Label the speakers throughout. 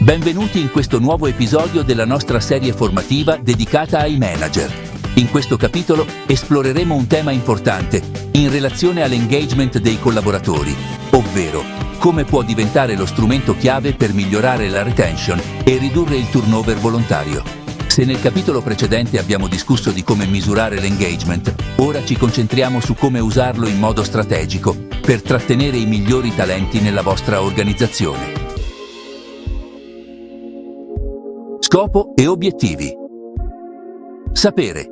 Speaker 1: Benvenuti in questo nuovo episodio della nostra serie formativa dedicata ai manager. In questo capitolo esploreremo un tema importante in relazione all'engagement dei collaboratori, ovvero come può diventare lo strumento chiave per migliorare la retention e ridurre il turnover volontario. Se nel capitolo precedente abbiamo discusso di come misurare l'engagement, ora ci concentriamo su come usarlo in modo strategico per trattenere i migliori talenti nella vostra organizzazione. Scopo e obiettivi. Sapere.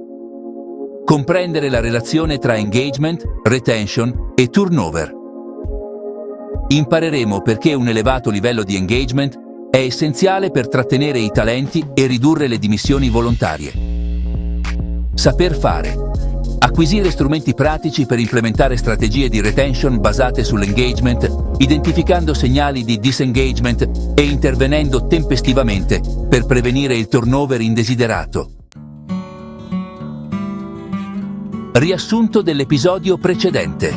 Speaker 1: Comprendere la relazione tra engagement, retention e turnover. Impareremo perché un elevato livello di engagement è essenziale per trattenere i talenti e ridurre le dimissioni volontarie. Saper fare. Acquisire strumenti pratici per implementare strategie di retention basate sull'engagement, identificando segnali di disengagement e intervenendo tempestivamente per prevenire il turnover indesiderato. Riassunto dell'episodio precedente.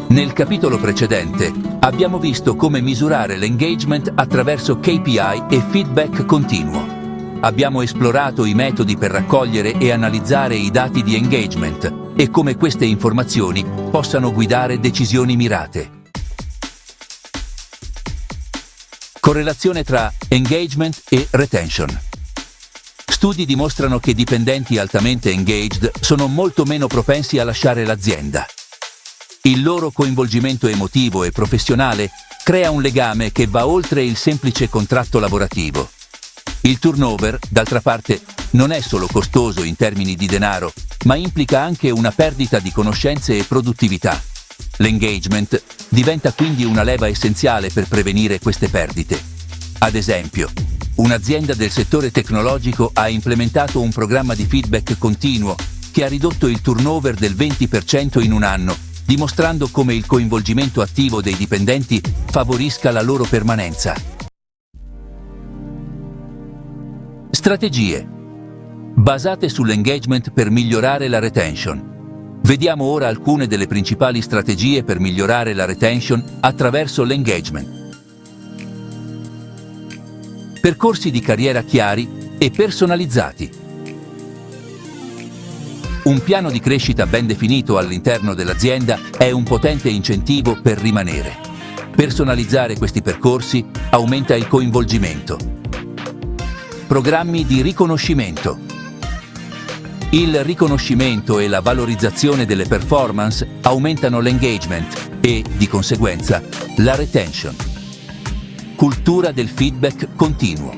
Speaker 1: Nel capitolo precedente abbiamo visto come misurare l'engagement attraverso KPI e feedback continuo. Abbiamo esplorato i metodi per raccogliere e analizzare i dati di engagement e come queste informazioni possano guidare decisioni mirate. Correlazione tra engagement e retention. Studi dimostrano che dipendenti altamente engaged sono molto meno propensi a lasciare l'azienda. Il loro coinvolgimento emotivo e professionale crea un legame che va oltre il semplice contratto lavorativo. Il turnover, d'altra parte, non è solo costoso in termini di denaro, ma implica anche una perdita di conoscenze e produttività. L'engagement diventa quindi una leva essenziale per prevenire queste perdite. Ad esempio, un'azienda del settore tecnologico ha implementato un programma di feedback continuo che ha ridotto il turnover del 20% in un anno, dimostrando come il coinvolgimento attivo dei dipendenti favorisca la loro permanenza. Strategie basate sull'engagement per migliorare la retention. Vediamo ora alcune delle principali strategie per migliorare la retention attraverso l'engagement. Percorsi di carriera chiari e personalizzati. Un piano di crescita ben definito all'interno dell'azienda è un potente incentivo per rimanere. Personalizzare questi percorsi aumenta il coinvolgimento. Programmi di riconoscimento. Il riconoscimento e la valorizzazione delle performance aumentano l'engagement e, di conseguenza, la retention. Cultura del feedback continuo.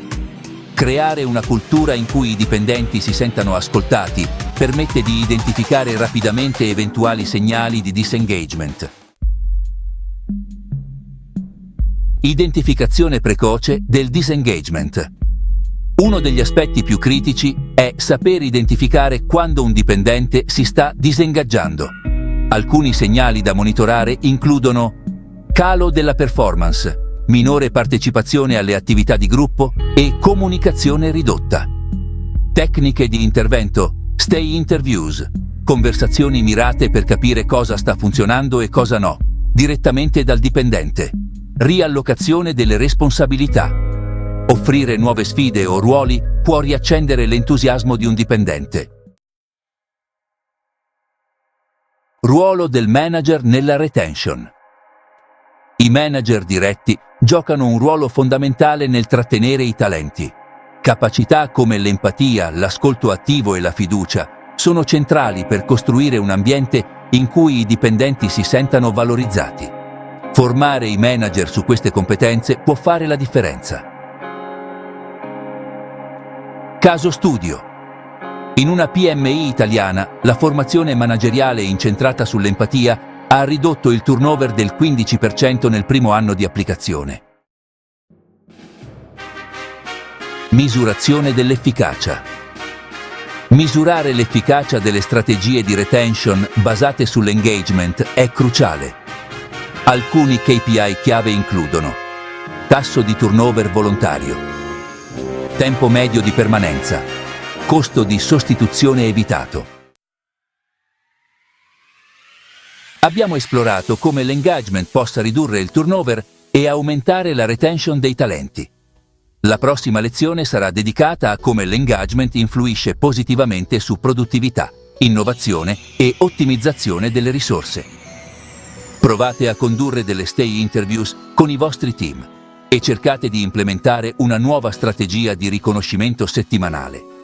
Speaker 1: Creare una cultura in cui i dipendenti si sentano ascoltati permette di identificare rapidamente eventuali segnali di disengagement. Identificazione precoce del disengagement. Uno degli aspetti più critici è saper identificare quando un dipendente si sta disengaggiando. Alcuni segnali da monitorare includono calo della performance, minore partecipazione alle attività di gruppo e comunicazione ridotta. Tecniche di intervento, stay interviews, conversazioni mirate per capire cosa sta funzionando e cosa no, direttamente dal dipendente. Riallocazione delle responsabilità. Offrire nuove sfide o ruoli può riaccendere l'entusiasmo di un dipendente. Ruolo del manager nella retention. I manager diretti giocano un ruolo fondamentale nel trattenere i talenti. Capacità come l'empatia, l'ascolto attivo e la fiducia sono centrali per costruire un ambiente in cui i dipendenti si sentano valorizzati. Formare i manager su queste competenze può fare la differenza. Caso studio. In una PMI italiana, la formazione manageriale incentrata sull'empatia ha ridotto il turnover del 15% nel primo anno di applicazione. Misurazione dell'efficacia. Misurare l'efficacia delle strategie di retention basate sull'engagement è cruciale. Alcuni KPI chiave includono tasso di turnover volontario, tempo medio di permanenza, costo di sostituzione evitato. Abbiamo esplorato come l'engagement possa ridurre il turnover e aumentare la retention dei talenti. La prossima lezione sarà dedicata a come l'engagement influisce positivamente su produttività, innovazione e ottimizzazione delle risorse. Provate a condurre delle stay interviews con i vostri team e cercate di implementare una nuova strategia di riconoscimento settimanale.